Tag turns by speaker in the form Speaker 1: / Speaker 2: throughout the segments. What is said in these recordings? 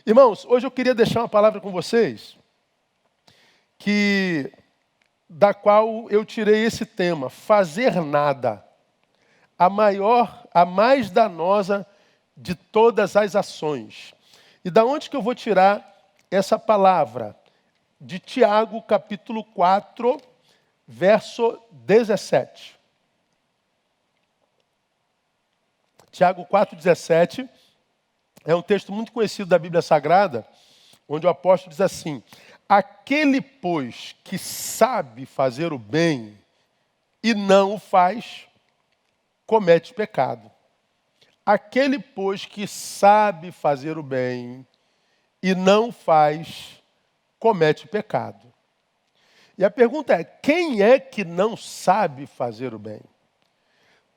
Speaker 1: Irmãos, hoje eu queria deixar uma palavra com vocês, da qual eu tirei esse tema, fazer nada, a mais danosa de todas as ações. E da onde que eu vou tirar essa palavra? De Tiago, capítulo 4, verso 17. Tiago 4,17 é um texto muito conhecido da Bíblia Sagrada, onde o apóstolo diz assim: aquele, pois, que sabe fazer o bem e não o faz, comete pecado. Aquele, pois, que sabe fazer o bem e não faz, comete pecado. E a pergunta é: quem é que não sabe fazer o bem?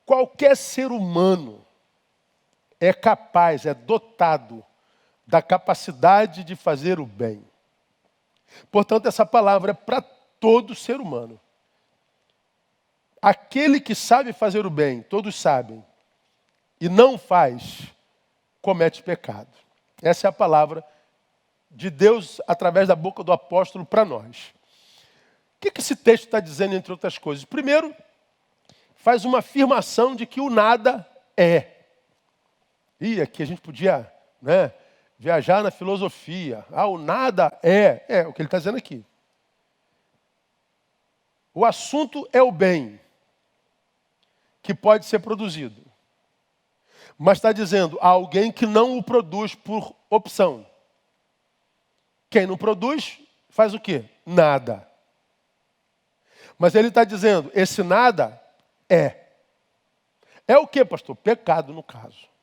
Speaker 1: Qualquer ser humano é capaz, é dotado da capacidade de fazer o bem. Portanto, essa palavra é para todo ser humano. Aquele que sabe fazer o bem, todos sabem, e não faz, comete pecado. Essa é a palavra de Deus através da boca do apóstolo para nós. O que esse texto está dizendo, entre outras coisas? Primeiro, faz uma afirmação de que o nada é. E aqui a gente podia, viajar na filosofia. O nada é. É o que ele está dizendo aqui. O assunto é o bem que pode ser produzido. Mas está dizendo há alguém que não o produz por opção. Quem não produz, faz o quê? Nada. Mas ele está dizendo, esse nada é. É o quê, pastor? Pecado, no caso.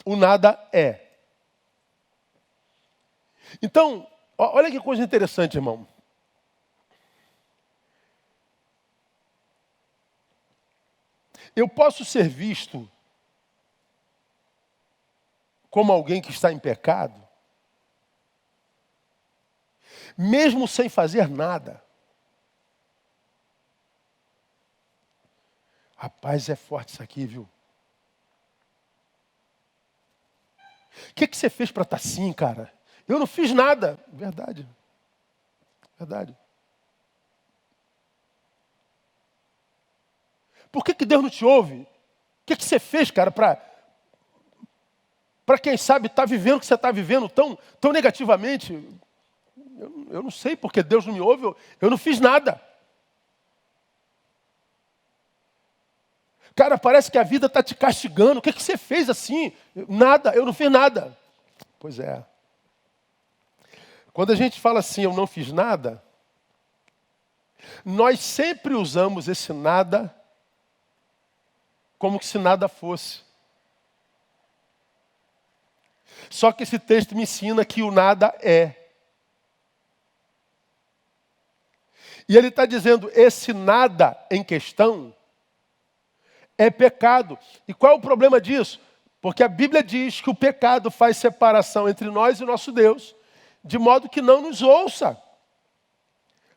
Speaker 1: O nada é. Então, olha que coisa interessante, irmão. Eu posso ser visto como alguém que está em pecado, mesmo sem fazer nada. Rapaz, é forte isso aqui, viu? O que você fez para estar assim, cara? Eu não fiz nada. Verdade. Verdade. Por que Deus não te ouve? O que você fez, cara, para quem sabe estar vivendo o que você está vivendo tão negativamente? Eu não sei porque Deus não me ouve, eu não fiz nada. Cara, parece que a vida está te castigando. O que você fez assim? Nada, eu não fiz nada. Pois é. Quando a gente fala assim, eu não fiz nada, nós sempre usamos esse nada como se nada fosse. Só que esse texto me ensina que o nada é. E ele está dizendo, esse nada em questão é pecado. E qual é o problema disso? Porque a Bíblia diz que o pecado faz separação entre nós e o nosso Deus, de modo que não nos ouça.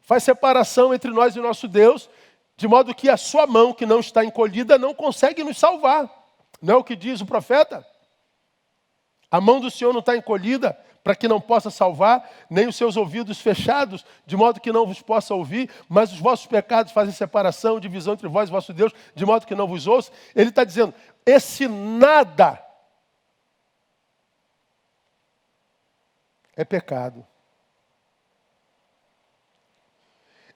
Speaker 1: Faz separação entre nós e o nosso Deus, de modo que a sua mão, que não está encolhida, não consegue nos salvar. Não é o que diz o profeta? A mão do Senhor não está encolhida para que não possa salvar, nem os seus ouvidos fechados, de modo que não vos possa ouvir, mas os vossos pecados fazem separação, divisão entre vós e vosso Deus, de modo que não vos ouça. Ele está dizendo, esse nada é pecado.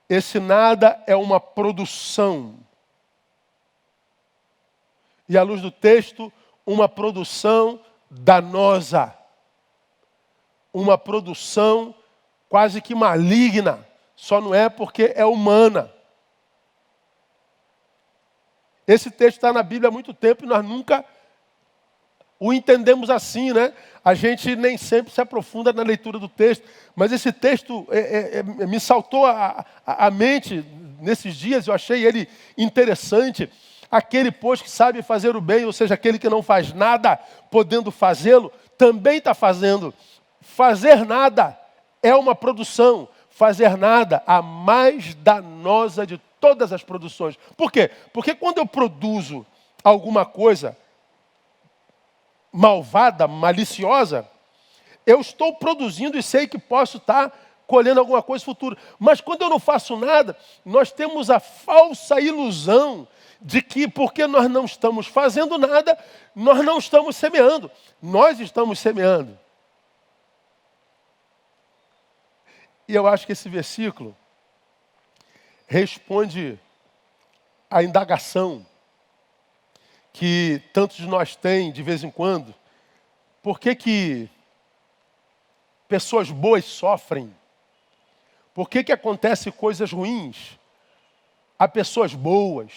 Speaker 1: Esse nada é uma produção. E à luz do texto, uma produção danosa. Uma produção quase que maligna. Só não é porque é humana. Esse texto está na Bíblia há muito tempo e nós nunca o entendemos assim, né? A gente nem sempre se aprofunda na leitura do texto. Mas esse texto me saltou à mente nesses dias, eu achei ele interessante. Aquele, pois, que sabe fazer o bem, ou seja, aquele que não faz nada, podendo fazê-lo, também está fazendo. Fazer nada é uma produção. Fazer nada, a mais danosa de todas as produções. Por quê? Porque quando eu produzo alguma coisa malvada, maliciosa, eu estou produzindo e sei que posso estar colhendo alguma coisa futura. Mas quando eu não faço nada, nós temos a falsa ilusão de que porque nós não estamos fazendo nada, nós não estamos semeando. Nós estamos semeando. E eu acho que esse versículo responde à indagação que tantos de nós têm de vez em quando. Por que pessoas boas sofrem? Por que acontecem coisas ruins a pessoas boas?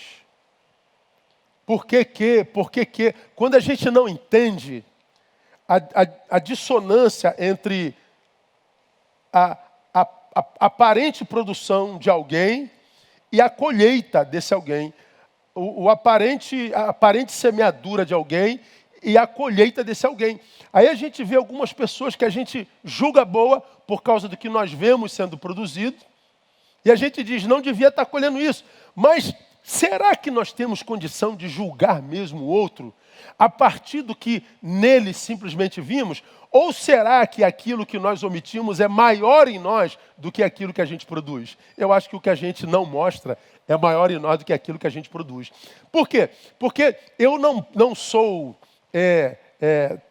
Speaker 1: Por que? Quando a gente não entende a dissonância entre a aparente produção de alguém e a colheita desse alguém, a aparente semeadura de alguém e a colheita desse alguém. Aí a gente vê algumas pessoas que a gente julga boa por causa do que nós vemos sendo produzido, e a gente diz, não devia estar colhendo isso. Mas será que nós temos condição de julgar mesmo o outro a partir do que nele simplesmente vimos? Ou será que aquilo que nós omitimos é maior em nós do que aquilo que a gente produz? Eu acho que o que a gente não mostra é maior em nós do que aquilo que a gente produz. Por quê? Porque eu não sou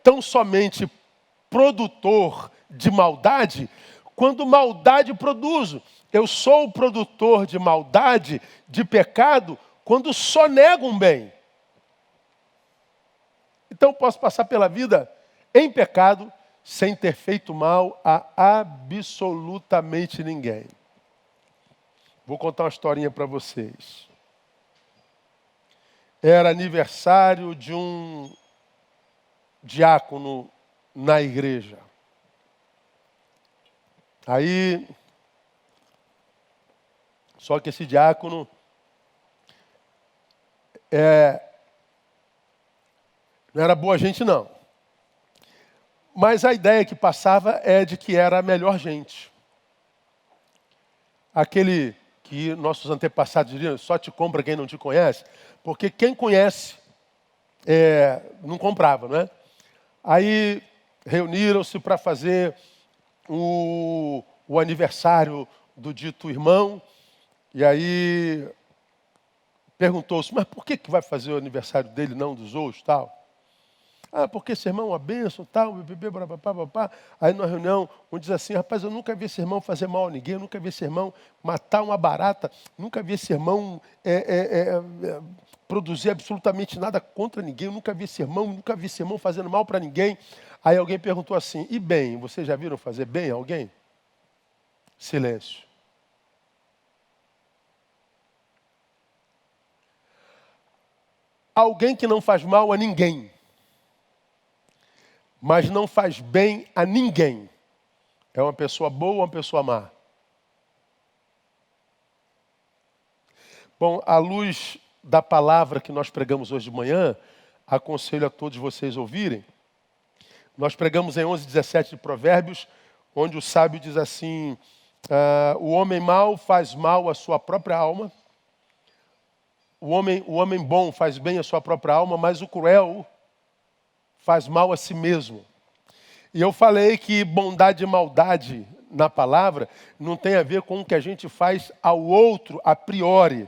Speaker 1: tão somente produtor de maldade, quando maldade produzo. Eu sou o produtor de maldade, de pecado, quando só nego um bem. Então posso passar pela vida em pecado, sem ter feito mal a absolutamente ninguém. Vou contar uma historinha para vocês. Era aniversário de um diácono na igreja. Aí, só que esse diácono não era boa gente, não. Mas a ideia que passava é de que era a melhor gente. Aquele que nossos antepassados diriam, só te compra quem não te conhece, porque quem conhece não comprava, não é? Aí reuniram-se para fazer o aniversário do dito irmão, e aí perguntou-se, mas por que vai fazer o aniversário dele, não dos outros, tal? Ah, porque esse irmão é uma bênção, tal, papapá. Aí na reunião, um diz assim, rapaz, eu nunca vi esse irmão fazer mal a ninguém, eu nunca vi esse irmão matar uma barata, nunca vi esse irmão produzir absolutamente nada contra ninguém, eu nunca vi esse irmão fazendo mal para ninguém. Aí alguém perguntou assim, e bem, vocês já viram fazer bem a alguém? Silêncio. Alguém que não faz mal a ninguém, mas não faz bem a ninguém, é uma pessoa boa ou uma pessoa má? Bom, à luz da palavra que nós pregamos hoje de manhã, aconselho a todos vocês ouvirem. Nós pregamos em 11:17 de Provérbios, onde o sábio diz assim, o homem mau faz mal à sua própria alma, o homem bom faz bem à sua própria alma, mas o cruel faz mal a si mesmo. E eu falei que bondade e maldade na palavra não tem a ver com o que a gente faz ao outro a priori.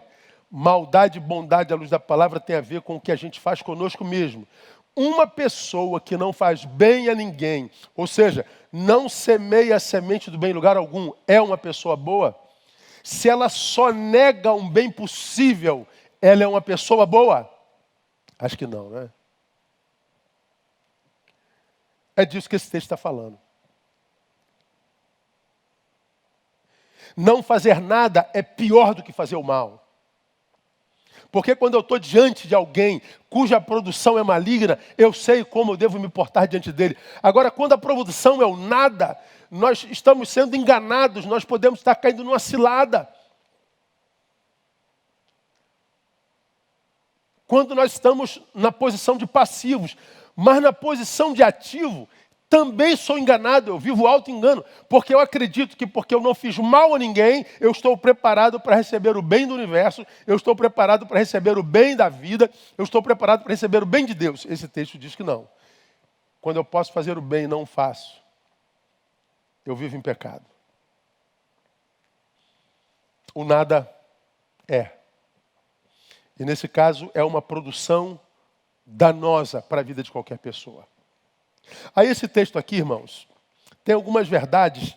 Speaker 1: Maldade e bondade à luz da palavra tem a ver com o que a gente faz conosco mesmo. Uma pessoa que não faz bem a ninguém, ou seja, não semeia a semente do bem em lugar algum, é uma pessoa boa? Se ela só nega um bem possível, ela é uma pessoa boa? Acho que não, né? É disso que esse texto está falando. Não fazer nada é pior do que fazer o mal. Porque quando eu estou diante de alguém cuja produção é maligna, eu sei como eu devo me portar diante dele. Agora, quando a produção é o nada, nós estamos sendo enganados, nós podemos estar caindo numa cilada. Quando nós estamos na posição de passivos, mas na posição de ativo, também sou enganado, eu vivo auto-engano, porque eu acredito que porque eu não fiz mal a ninguém, eu estou preparado para receber o bem do universo, eu estou preparado para receber o bem da vida, eu estou preparado para receber o bem de Deus. Esse texto diz que não. Quando eu posso fazer o bem, não faço. eu vivo em pecado. O nada é. E nesse caso é uma produção danosa para a vida de qualquer pessoa. Aí esse texto aqui, irmãos, tem algumas verdades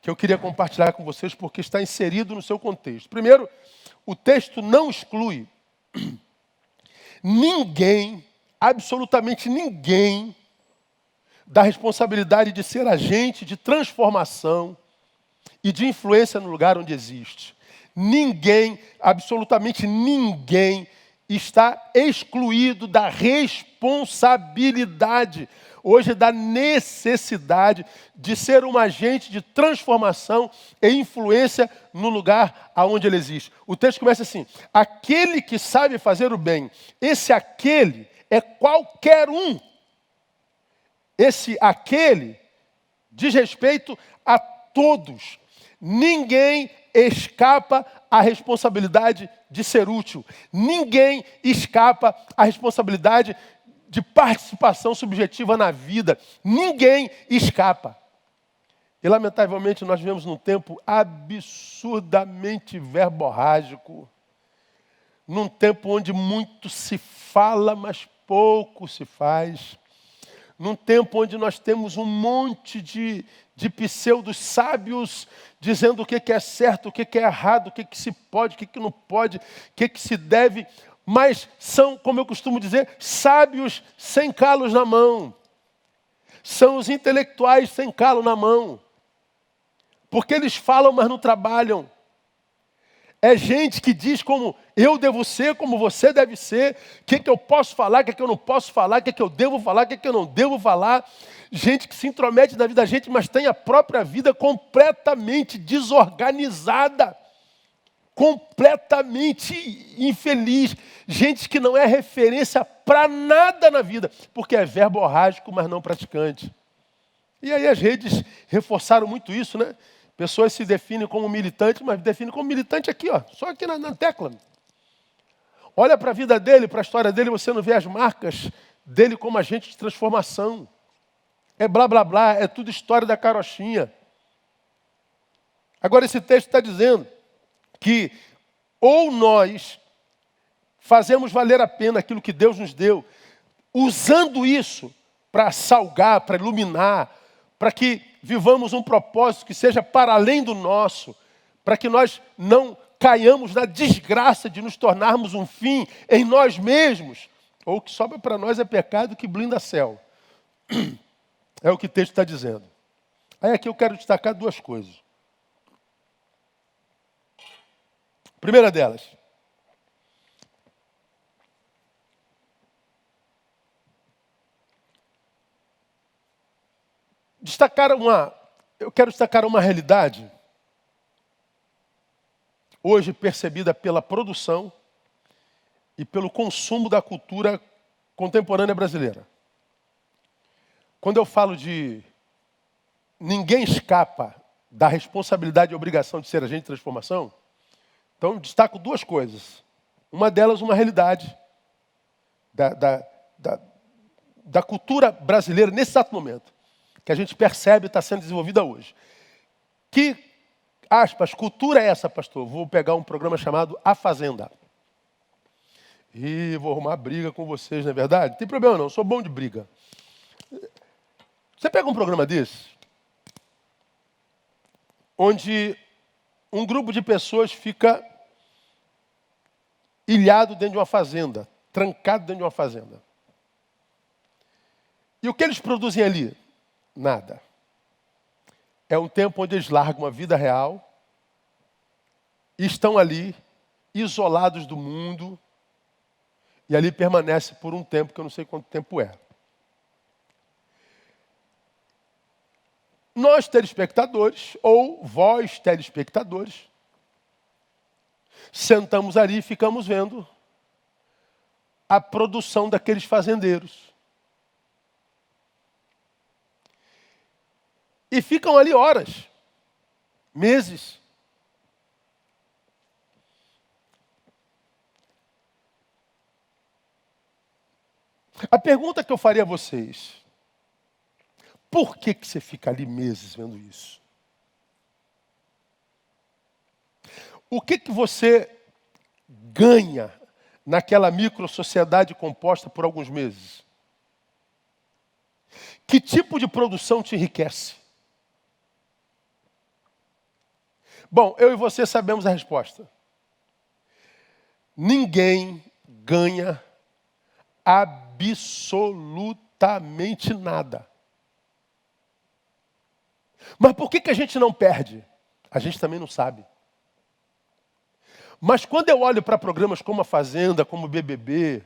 Speaker 1: que eu queria compartilhar com vocês porque está inserido no seu contexto. Primeiro, o texto não exclui ninguém, absolutamente ninguém, da responsabilidade de ser agente de transformação e de influência no lugar onde existe. Ninguém, absolutamente ninguém, está excluído da responsabilidade, hoje da necessidade de ser um agente de transformação e influência no lugar aonde ele existe. O texto começa assim: aquele que sabe fazer o bem. Esse aquele é qualquer um. Esse aquele diz respeito a todos. Ninguém escapa à responsabilidade de ser útil. Ninguém escapa à responsabilidade de participação subjetiva na vida. Ninguém escapa. E, lamentavelmente, nós vivemos num tempo absurdamente verborrágico. Num tempo onde muito se fala, mas pouco se faz. Num tempo onde nós temos um monte de pseudos sábios dizendo o que é certo, o que é errado, o que se pode, o que não pode, o que se deve, mas são, como eu costumo dizer, sábios sem calos na mão. São os intelectuais sem calo na mão. Porque eles falam, mas não trabalham. É gente que diz como eu devo ser, como você deve ser, o que eu posso falar, o que eu não posso falar, o que eu devo falar, o que eu não devo falar. Gente que se intromete na vida da gente, mas tem a própria vida completamente desorganizada, completamente infeliz. Gente que não é referência para nada na vida, porque é verborrágico, mas não praticante. E aí as redes reforçaram muito isso, né? Pessoas se definem como militante, mas definem como militante aqui, ó, só aqui na tecla. Olha para a vida dele, para a história dele, você não vê as marcas dele como agente de transformação. É blá, blá, blá, é tudo história da carochinha. Agora esse texto está dizendo que ou nós fazemos valer a pena aquilo que Deus nos deu, usando isso para salgar, para iluminar, para que vivamos um propósito que seja para além do nosso, para que nós não caiamos na desgraça de nos tornarmos um fim em nós mesmos, ou o que sobra para nós é pecado que blinda céu. É o que o texto está dizendo. Aí aqui eu quero destacar duas coisas. Primeira delas, eu quero destacar uma realidade hoje percebida pela produção e pelo consumo da cultura contemporânea brasileira. Quando eu falo de ninguém escapa da responsabilidade e obrigação de ser agente de transformação, então destaco duas coisas. Uma delas, uma realidade da cultura brasileira nesse exato momento, que a gente percebe está sendo desenvolvida hoje. Que, aspas, cultura é essa, pastor? Vou pegar um programa chamado A Fazenda. E vou arrumar briga com vocês, não é verdade? Não tem problema não, sou bom de briga. Você pega um programa desse, onde um grupo de pessoas fica ilhado dentro de uma fazenda, trancado dentro de uma fazenda. E o que eles produzem ali? Nada. É um tempo onde eles largam a vida real e estão ali, isolados do mundo, e ali permanece por um tempo que eu não sei quanto tempo é. Nós, telespectadores, ou vós, telespectadores, sentamos ali e ficamos vendo a produção daqueles fazendeiros. E ficam ali horas, meses. A pergunta que eu faria a vocês: Por que você fica ali meses vendo isso? O que você ganha naquela micro-sociedade composta por alguns meses? Que tipo de produção te enriquece? Bom, eu e você sabemos a resposta. Ninguém ganha absolutamente nada. Mas por que a gente não perde? A gente também não sabe. Mas quando eu olho para programas como A Fazenda, como o BBB,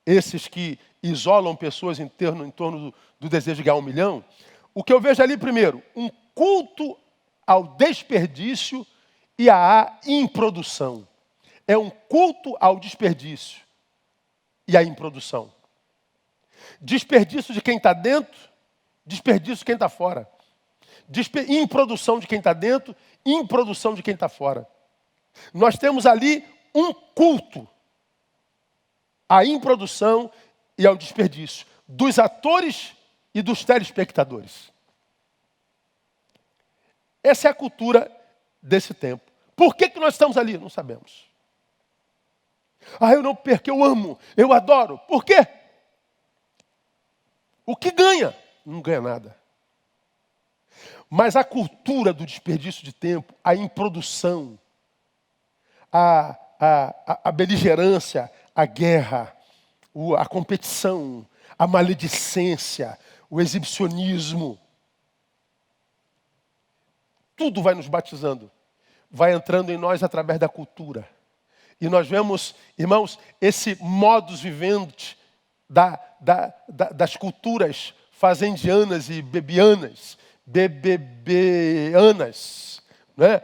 Speaker 1: esses que isolam pessoas em torno do desejo de ganhar 1 milhão, o que eu vejo ali, primeiro, um culto ao desperdício e à improdução. É um culto ao desperdício e à improdução. Desperdício de quem está dentro, desperdício de quem está fora. Improdução de quem está dentro, improdução de quem está fora. Nós temos ali um culto à improdução e ao desperdício dos atores e dos telespectadores. Essa é a cultura desse tempo. Por que nós estamos ali? Não sabemos. Eu não perco, eu amo, eu adoro. Por quê? O que ganha? Não ganha nada. Mas a cultura do desperdício de tempo, a improdução, a beligerância, a guerra, a competição, a maledicência, o exibicionismo, tudo vai nos batizando, vai entrando em nós através da cultura. E nós vemos, irmãos, esse modus vivendi das culturas fazendianas e bebianas, né?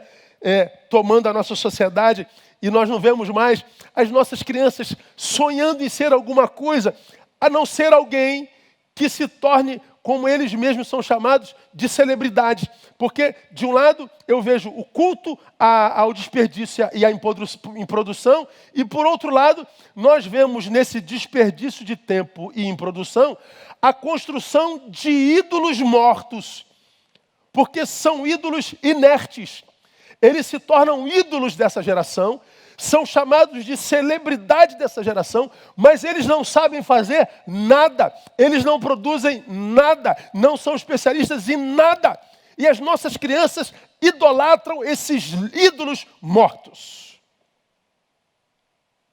Speaker 1: Tomando a nossa sociedade, e nós não vemos mais as nossas crianças sonhando em ser alguma coisa, a não ser alguém que se torne, como eles mesmos são chamados, de celebridade. Porque, de um lado, eu vejo o culto ao desperdício e à improdução, e, por outro lado, nós vemos nesse desperdício de tempo e improdução a construção de ídolos mortos, porque são ídolos inertes. Eles se tornam ídolos dessa geração, são chamados de celebridade dessa geração, mas eles não sabem fazer nada, eles não produzem nada, não são especialistas em nada. E as nossas crianças idolatram esses ídolos mortos.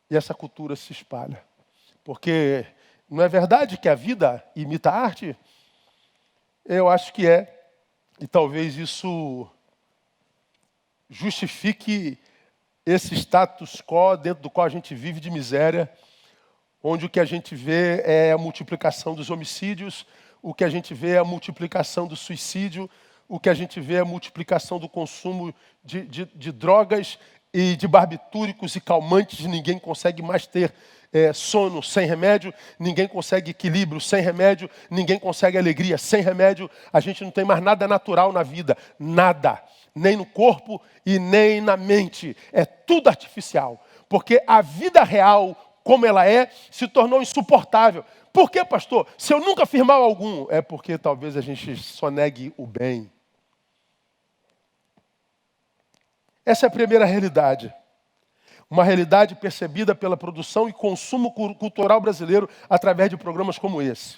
Speaker 1: E essa cultura se espalha. Porque não é verdade que a vida imita a arte? Eu acho que é. E talvez isso justifique esse status quo dentro do qual a gente vive de miséria, onde o que a gente vê é a multiplicação dos homicídios, o que a gente vê é a multiplicação do suicídio, o que a gente vê é a multiplicação do consumo de drogas e de barbitúricos e calmantes. Ninguém consegue mais ter sono sem remédio, ninguém consegue equilíbrio sem remédio, ninguém consegue alegria sem remédio. A gente não tem mais nada natural na vida, nada. Nem no corpo e nem na mente. É tudo artificial. Porque a vida real, como ela é, se tornou insuportável. Por quê, pastor? Se eu nunca fiz mal algum, é porque talvez a gente só negue o bem. Essa é a primeira realidade. Uma realidade percebida pela produção e consumo cultural brasileiro através de programas como esse.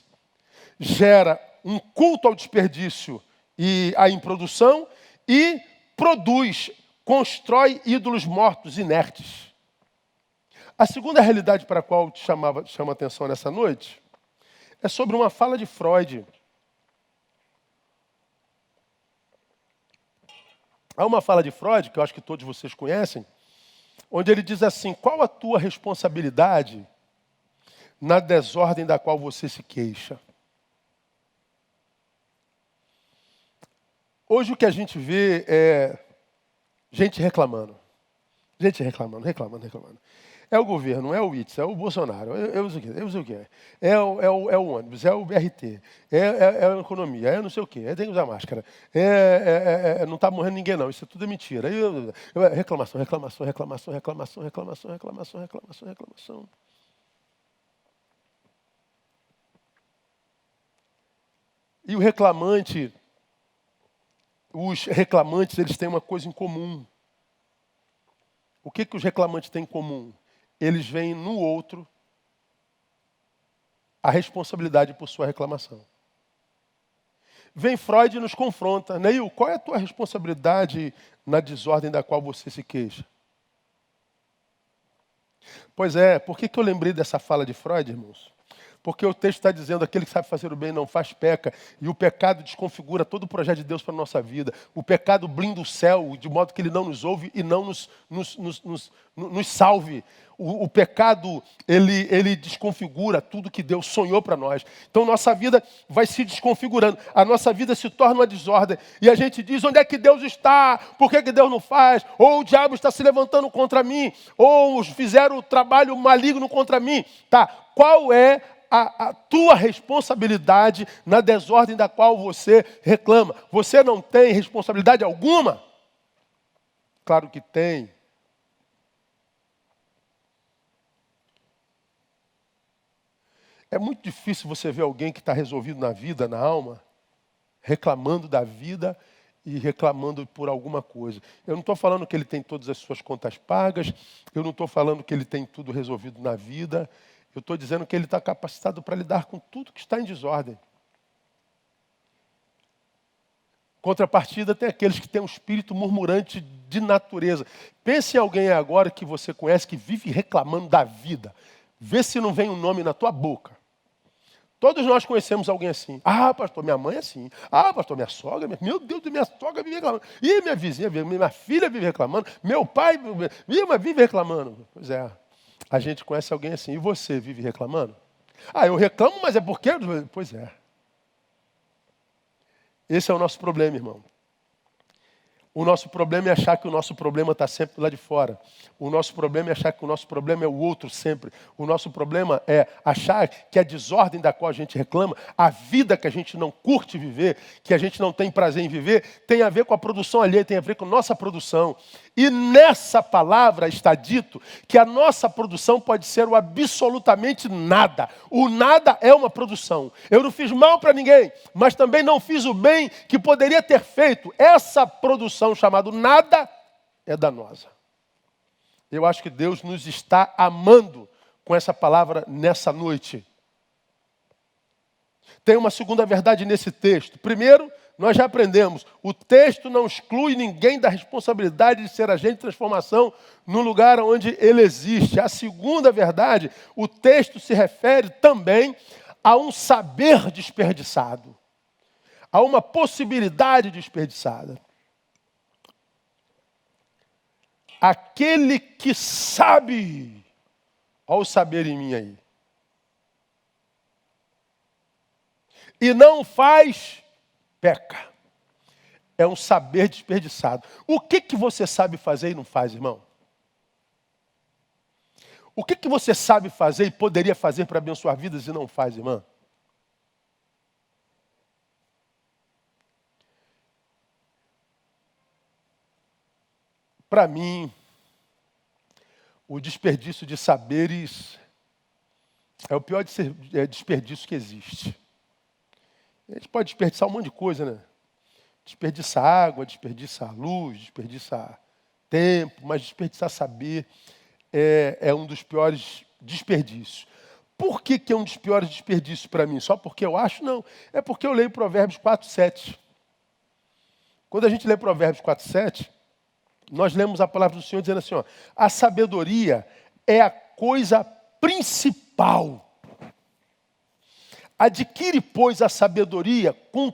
Speaker 1: Gera um culto ao desperdício e à improdução e produz, constrói ídolos mortos, inertes. A segunda realidade para a qual te chama a atenção nessa noite é sobre uma fala de Freud. Há uma fala de Freud, que eu acho que todos vocês conhecem, onde ele diz assim: qual a tua responsabilidade na desordem da qual você se queixa? Hoje o que a gente vê é gente reclamando. Gente reclamando. É o governo, é o ITS, é o Bolsonaro, eu não sei o que. É o ônibus, é o BRT, é a economia, é não sei o que, tem que usar máscara. Não está morrendo ninguém não, isso tudo é mentira. Reclamação. E o reclamante, os reclamantes, eles têm uma coisa em comum. O que os reclamantes têm em comum? Eles veem no outro a responsabilidade por sua reclamação. Vem Freud e nos confronta. Neil, qual é a tua responsabilidade na desordem da qual você se queixa? Pois é, por que eu lembrei dessa fala de Freud, irmãos? Porque o texto está dizendo, aquele que sabe fazer o bem não faz peca. E o pecado desconfigura todo o projeto de Deus para a nossa vida. O pecado blinda o céu, de modo que ele não nos ouve e não nos salve. O pecado, ele desconfigura tudo que Deus sonhou para nós. Então, nossa vida vai se desconfigurando. A nossa vida se torna uma desordem. E a gente diz, onde é que Deus está? Por que Deus não faz? Ou o diabo está se levantando contra mim. Ou fizeram o trabalho maligno contra mim. Tá, qual é a tua responsabilidade na desordem da qual você reclama? Você não tem responsabilidade alguma? Claro que tem. É muito difícil você ver alguém que está resolvido na vida, na alma, reclamando da vida e reclamando por alguma coisa. Eu não estou falando que ele tem todas as suas contas pagas, eu não estou falando que ele tem tudo resolvido na vida, eu estou dizendo que ele está capacitado para lidar com tudo que está em desordem. Contrapartida, tem aqueles que têm um espírito murmurante de natureza. Pense em alguém agora que você conhece que vive reclamando da vida. Vê se não vem um nome na tua boca. Todos nós conhecemos alguém assim. Ah, pastor, minha mãe é assim. Ah, pastor, minha sogra, meu Deus, minha sogra vive reclamando. Ih, minha vizinha, minha filha vive reclamando. Meu pai vive reclamando. Pois é, a gente conhece alguém assim. E você vive reclamando? Ah, eu reclamo, mas é porque... Pois é. Esse é o nosso problema, irmão. O nosso problema é achar que o nosso problema está sempre lá de fora. O nosso problema é achar que o nosso problema é o outro sempre. O nosso problema é achar que a desordem da qual a gente reclama, a vida que a gente não curte viver, que a gente não tem prazer em viver, tem a ver com a produção alheia, tem a ver com a nossa produção. E nessa palavra está dito que a nossa produção pode ser o absolutamente nada. O nada é uma produção. Eu não fiz mal para ninguém, mas também não fiz o bem que poderia ter feito. Essa produção chamada nada é danosa. Eu acho que Deus nos está amando com essa palavra nessa noite. Tem uma segunda verdade nesse texto. Primeiro, nós já aprendemos, o texto não exclui ninguém da responsabilidade de ser agente de transformação no lugar onde ele existe. A segunda verdade, o texto se refere também a um saber desperdiçado, a uma possibilidade desperdiçada. Aquele que sabe, olha o saber em mim aí, e não faz, peca. É um saber desperdiçado. O que você sabe fazer e não faz, irmão? O que você sabe fazer e poderia fazer para abençoar vidas e não faz, irmã? Para mim, o desperdício de saberes é o pior desperdício que existe. A gente pode desperdiçar um monte de coisa, né? Desperdiçar água, desperdiçar luz, desperdiçar tempo, mas desperdiçar saber é um dos piores desperdícios. Por que é um dos piores desperdícios para mim? Só porque eu acho? Não. É porque eu leio Provérbios 4:7. Quando a gente lê Provérbios 4:7, nós lemos a palavra do Senhor dizendo assim, ó, a sabedoria é a coisa principal. Adquire, pois, a sabedoria com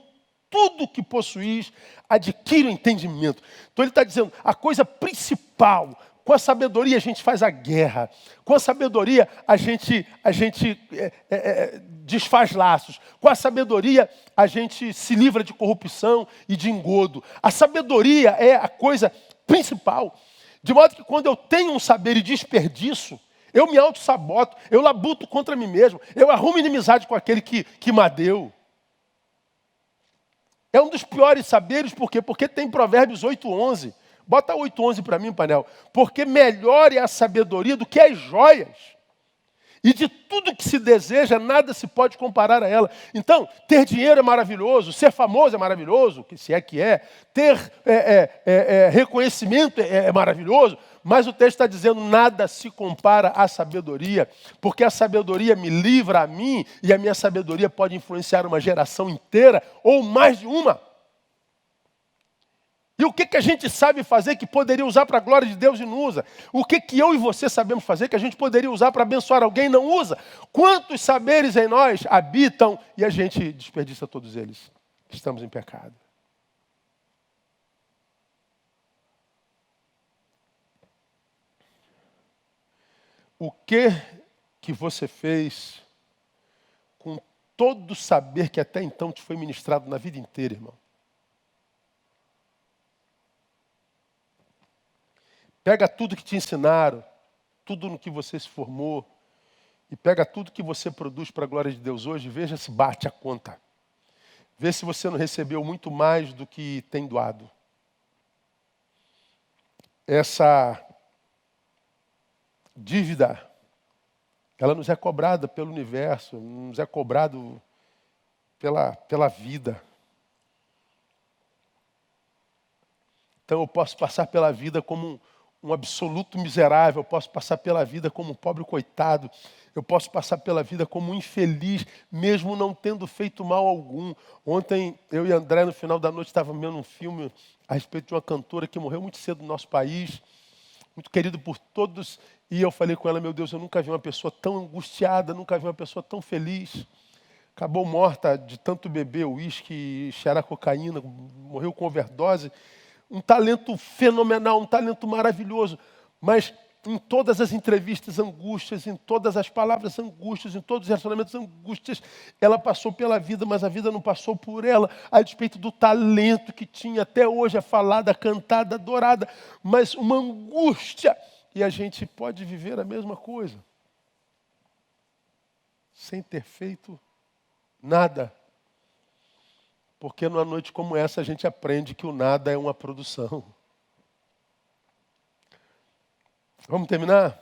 Speaker 1: tudo que possuís, adquire o entendimento. Então ele está dizendo, a coisa principal, com a sabedoria a gente faz a guerra, com a sabedoria a gente desfaz laços, com a sabedoria a gente se livra de corrupção e de engodo. A sabedoria é a coisa principal. De modo que quando eu tenho um saber e desperdiço, eu me auto-saboto, eu labuto contra mim mesmo, eu arrumo inimizade com aquele que me deu. É um dos piores saberes, por quê? Porque tem Provérbios 8:11. Bota 8:11 para mim, painel. Porque melhor é a sabedoria do que as joias. E de tudo que se deseja, nada se pode comparar a ela. Então, ter dinheiro é maravilhoso, ser famoso é maravilhoso, se é que é. Ter reconhecimento é maravilhoso. Mas o texto está dizendo, nada se compara à sabedoria. Porque a sabedoria me livra a mim, e a minha sabedoria pode influenciar uma geração inteira, ou mais de uma. E o que a gente sabe fazer que poderia usar para a glória de Deus e não usa? O que eu e você sabemos fazer que a gente poderia usar para abençoar alguém e não usa? Quantos saberes em nós habitam e a gente desperdiça todos eles? Estamos em pecado. O que você fez com todo o saber que até então te foi ministrado na vida inteira, irmão? Pega tudo que te ensinaram, tudo no que você se formou, e pega tudo que você produz para a glória de Deus hoje, e veja se bate a conta. Vê se você não recebeu muito mais do que tem doado. Essa dívida, ela nos é cobrada pelo universo, nos é cobrado pela vida. Então eu posso passar pela vida como um absoluto miserável, eu posso passar pela vida como um pobre coitado, eu posso passar pela vida como um infeliz, mesmo não tendo feito mal algum. Ontem, eu e André, no final da noite, estávamos vendo um filme a respeito de uma cantora que morreu muito cedo no nosso país, muito querido por todos, e eu falei com ela, meu Deus, eu nunca vi uma pessoa tão angustiada, nunca vi uma pessoa tão feliz. Acabou morta de tanto beber uísque, cheirar cocaína, morreu com overdose. Um talento fenomenal, um talento maravilhoso, mas em todas as entrevistas, angústias, em todas as palavras, angústias, em todos os relacionamentos, angústias, ela passou pela vida, mas a vida não passou por ela, a despeito do talento que tinha, até hoje é falada, cantada, adorada, mas uma angústia, e a gente pode viver a mesma coisa, sem ter feito nada. Porque numa noite como essa a gente aprende que o nada é uma produção. Vamos terminar?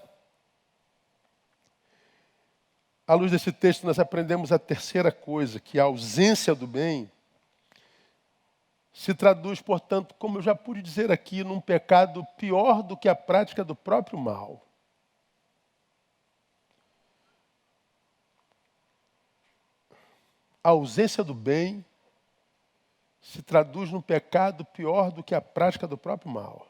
Speaker 1: À luz desse texto nós aprendemos a terceira coisa, que a ausência do bem se traduz, portanto, como eu já pude dizer aqui, num pecado pior do que a prática do próprio mal. A ausência do bem se traduz num pecado pior do que a prática do próprio mal.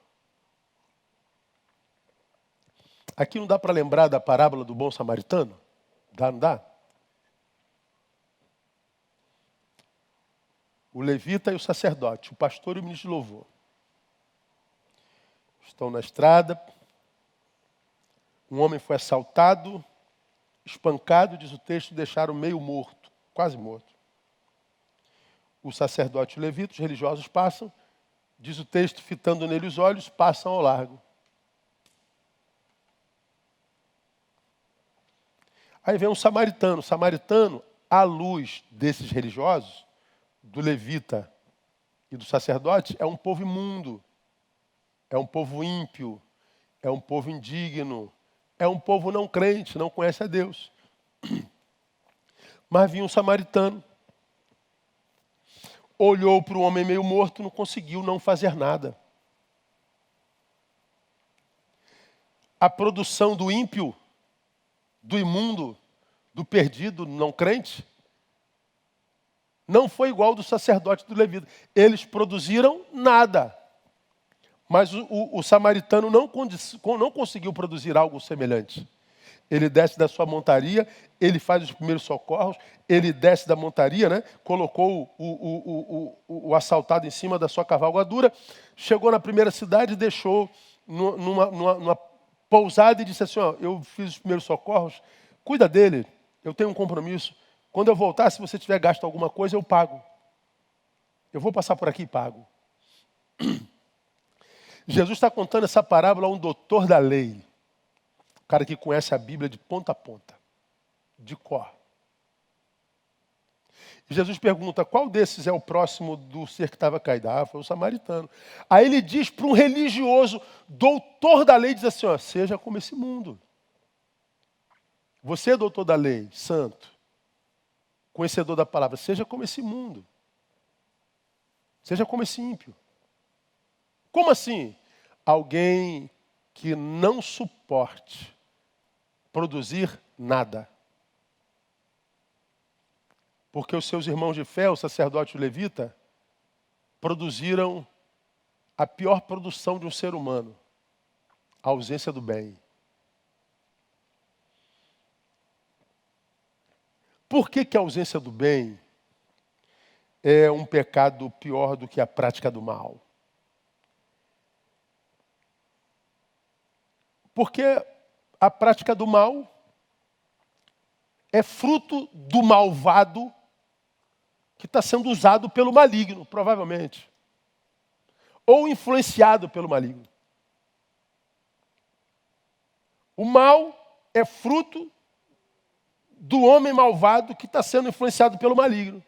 Speaker 1: Aqui não dá para lembrar da parábola do bom samaritano? Dá, não dá? O levita e o sacerdote, o pastor e o ministro de louvor. Estão na estrada, um homem foi assaltado, espancado, diz o texto, deixaram meio morto, quase morto. O sacerdote e o levita, os religiosos passam, diz o texto, fitando nele os olhos, passam ao largo. Aí vem um samaritano. O samaritano, à luz desses religiosos, do levita e do sacerdote, é um povo imundo, é um povo ímpio, é um povo indigno, é um povo não crente, não conhece a Deus. Mas vinha um samaritano, olhou para o homem meio morto, não conseguiu não fazer nada. A produção do ímpio, do imundo, do perdido, não crente, não foi igual do sacerdote e do levita. Eles produziram nada. Mas o samaritano não conseguiu produzir algo semelhante. Ele desce da sua montaria, ele faz os primeiros socorros, ele desce da montaria, né? Colocou o assaltado em cima da sua cavalgadura, chegou na primeira cidade e deixou numa pousada e disse assim, ó, eu fiz os primeiros socorros, cuida dele, eu tenho um compromisso. Quando eu voltar, se você tiver gasto alguma coisa, eu pago. Eu vou passar por aqui e pago. Jesus está contando essa parábola a um doutor da lei. O cara que conhece a Bíblia de ponta a ponta. De cor. E Jesus pergunta, qual desses é o próximo do ser que estava caído? Ah, foi o samaritano. Aí ele diz para um religioso, doutor da lei, diz assim, ó, seja como esse mundo. Você, doutor da lei, santo, conhecedor da palavra, seja como esse mundo. Seja como esse ímpio. Como assim? Alguém que não suporte produzir nada. Porque os seus irmãos de fé, o sacerdote e o levita, produziram a pior produção de um ser humano, a ausência do bem. Por que a ausência do bem é um pecado pior do que a prática do mal? Porque a prática do mal é fruto do malvado que está sendo usado pelo maligno, provavelmente. Ou influenciado pelo maligno. O mal é fruto do homem malvado que está sendo influenciado pelo maligno.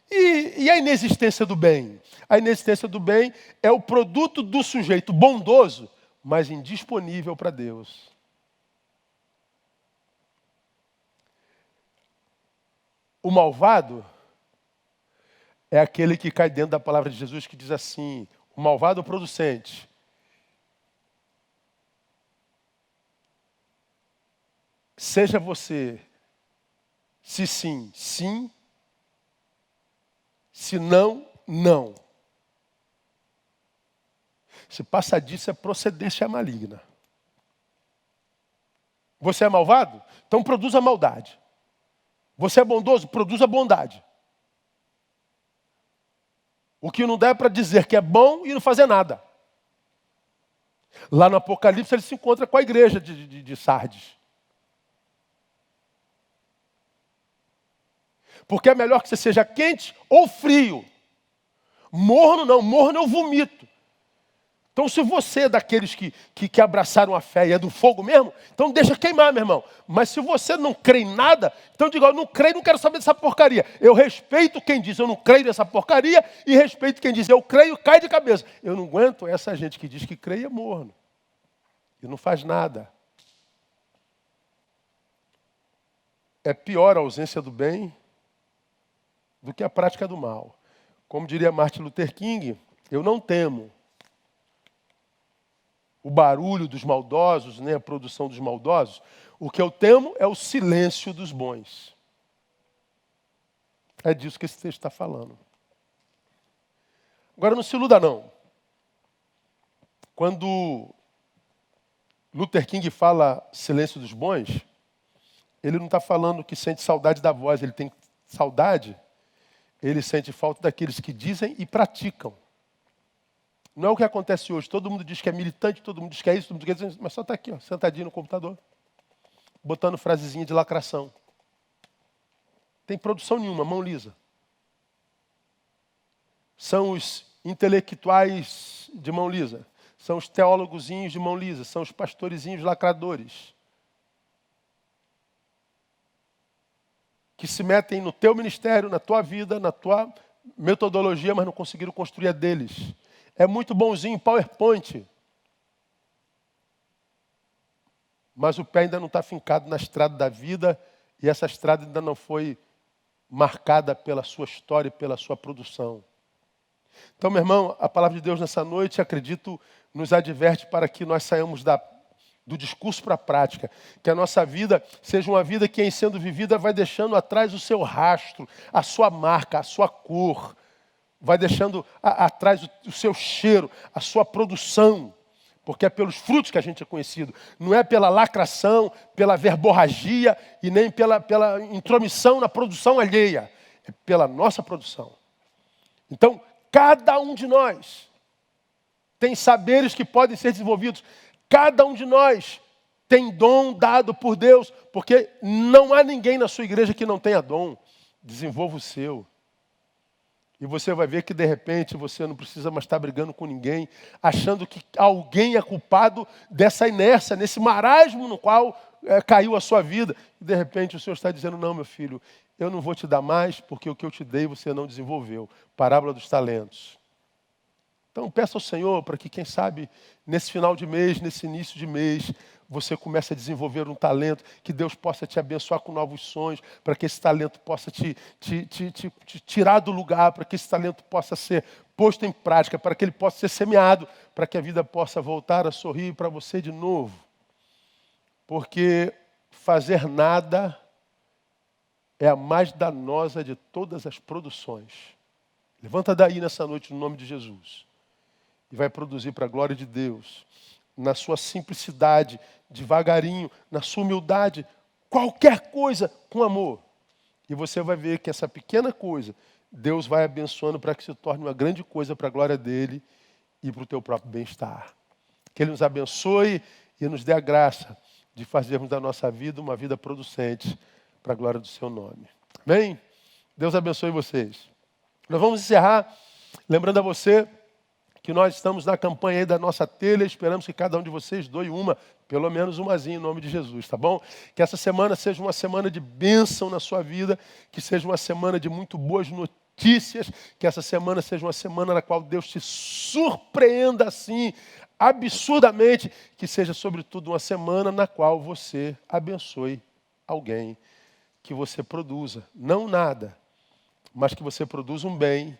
Speaker 1: E a inexistência do bem? A inexistência do bem é o produto do sujeito bondoso, mas indisponível para Deus. O malvado é aquele que cai dentro da palavra de Jesus que diz assim, o malvado producente. Seja você, se sim, sim, se não, não. Se passa disso é procedência maligna. Você é malvado? Então produza maldade. Você é bondoso? Produza bondade. O que não dá é para dizer que é bom e não fazer nada. Lá no Apocalipse ele se encontra com a igreja de Sardes. Porque é melhor que você seja quente ou frio. Morno eu vomito. Então se você é daqueles que abraçaram a fé e é do fogo mesmo, então deixa queimar, meu irmão. Mas se você não crê em nada, então diga, eu não creio, não quero saber dessa porcaria. Eu respeito quem diz, eu não creio nessa porcaria, e respeito quem diz, eu creio, cai de cabeça. Eu não aguento essa gente que diz que crê e é morno. E não faz nada. É pior a ausência do bem do que a prática do mal. Como diria Martin Luther King, eu não temo o barulho dos maldosos, nem a produção dos maldosos. O que eu temo é o silêncio dos bons. É disso que esse texto está falando. Agora não se iluda não. Quando Luther King fala silêncio dos bons, ele não está falando que sente saudade da voz, ele tem saudade. Ele sente falta daqueles que dizem e praticam. Não é o que acontece hoje. Todo mundo diz que é militante, todo mundo diz que é isso, todo mundo diz que é isso, mas só está aqui, ó, sentadinho no computador, botando frasezinha de lacração. Tem produção nenhuma, mão lisa. São os intelectuais de mão lisa. São os teólogozinhos de mão lisa. São os pastorezinhos lacradores. Que se metem no teu ministério, na tua vida, na tua metodologia, mas não conseguiram construir a deles. É muito bonzinho PowerPoint. Mas o pé ainda não está fincado na estrada da vida e essa estrada ainda não foi marcada pela sua história e pela sua produção. Então, meu irmão, a palavra de Deus nessa noite, acredito, nos adverte para que nós saiamos do discurso para a prática. Que a nossa vida seja uma vida que, em sendo vivida, vai deixando atrás o seu rastro, a sua marca, a sua cor. Vai deixando atrás o seu cheiro, a sua produção. Porque é pelos frutos que a gente é conhecido. Não é pela lacração, pela verborragia e nem pela intromissão na produção alheia. É pela nossa produção. Então, cada um de nós tem saberes que podem ser desenvolvidos. Cada um de nós tem dom dado por Deus. Porque não há ninguém na sua igreja que não tenha dom. Desenvolva o seu. E você vai ver que, de repente, você não precisa mais estar brigando com ninguém, achando que alguém é culpado dessa inércia, nesse marasmo no qual caiu a sua vida. E, de repente, o Senhor está dizendo, não, meu filho, eu não vou te dar mais, porque o que eu te dei você não desenvolveu. Parábola dos talentos. Então, peça ao Senhor para que, quem sabe, nesse final de mês, nesse início de mês, você comece a desenvolver um talento, que Deus possa te abençoar com novos sonhos, para que esse talento possa te tirar do lugar, para que esse talento possa ser posto em prática, para que ele possa ser semeado, para que a vida possa voltar a sorrir para você de novo. Porque fazer nada é a mais danosa de todas as produções. Levanta daí nessa noite no nome de Jesus. E vai produzir para a glória de Deus. Na sua simplicidade, devagarinho, na sua humildade, qualquer coisa com amor. E você vai ver que essa pequena coisa, Deus vai abençoando para que se torne uma grande coisa para a glória dele e para o teu próprio bem-estar. Que ele nos abençoe e nos dê a graça de fazermos da nossa vida uma vida producente para a glória do seu nome. Amém? Deus abençoe vocês. Nós vamos encerrar lembrando a você que nós estamos na campanha aí da nossa telha, esperamos que cada um de vocês doe pelo menos umazinha em nome de Jesus, tá bom? Que essa semana seja uma semana de bênção na sua vida, que seja uma semana de muito boas notícias, que essa semana seja uma semana na qual Deus te surpreenda assim, absurdamente, que seja sobretudo uma semana na qual você abençoe alguém, que você produza, não nada, mas que você produza um bem,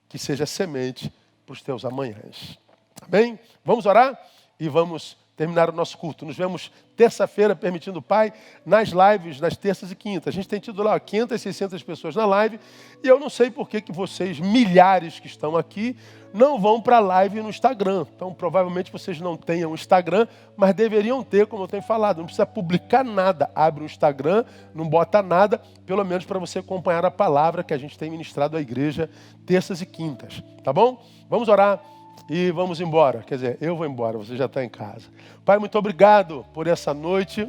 Speaker 1: que seja semente para os teus amanhãs. Amém? Vamos orar e vamos terminar o nosso culto. Nos vemos terça-feira, permitindo o Pai, nas lives, nas terças e quintas. A gente tem tido lá 500, 600 pessoas na live e eu não sei por que vocês, milhares que estão aqui, não vão para a live no Instagram. Então, provavelmente vocês não tenham Instagram, mas deveriam ter, como eu tenho falado. Não precisa publicar nada. Abre o Instagram, não bota nada, pelo menos para você acompanhar a palavra que a gente tem ministrado à igreja terças e quintas. Tá bom? Vamos orar e vamos embora. Quer dizer, eu vou embora, você já está em casa. Pai, muito obrigado por essa noite.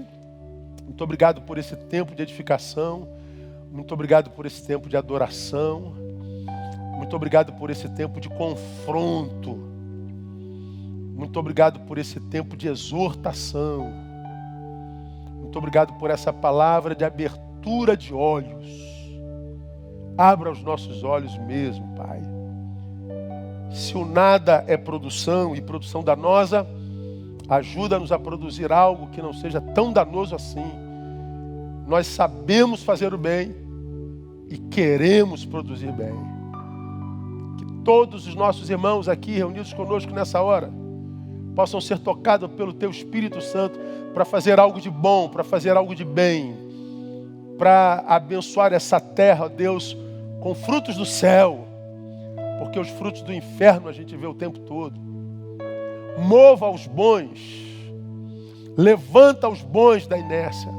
Speaker 1: Muito obrigado por esse tempo de edificação. Muito obrigado por esse tempo de adoração. Muito obrigado por esse tempo de confronto. Muito obrigado por esse tempo de exortação. Muito obrigado por essa palavra de abertura de olhos. Abra os nossos olhos mesmo, Pai. Se o nada é produção e produção danosa, ajuda-nos a produzir algo que não seja tão danoso assim. Nós sabemos fazer o bem e queremos produzir bem. Que todos os nossos irmãos aqui reunidos conosco nessa hora possam ser tocados pelo Teu Espírito Santo para fazer algo de bom, para fazer algo de bem, para abençoar essa terra, Deus, com frutos do céu. Porque os frutos do inferno a gente vê o tempo todo. Mova os bons. Levanta os bons da inércia.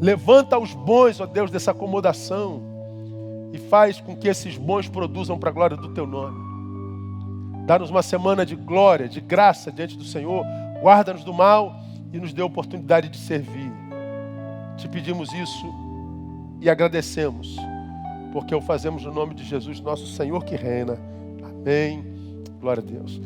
Speaker 1: Levanta os bons, ó Deus, dessa acomodação. E faz com que esses bons produzam para a glória do Teu nome. Dá-nos uma semana de glória, de graça diante do Senhor. Guarda-nos do mal e nos dê a oportunidade de servir. Te pedimos isso e agradecemos. Porque o fazemos no nome de Jesus, nosso Senhor que reina. Amém. Glória a Deus.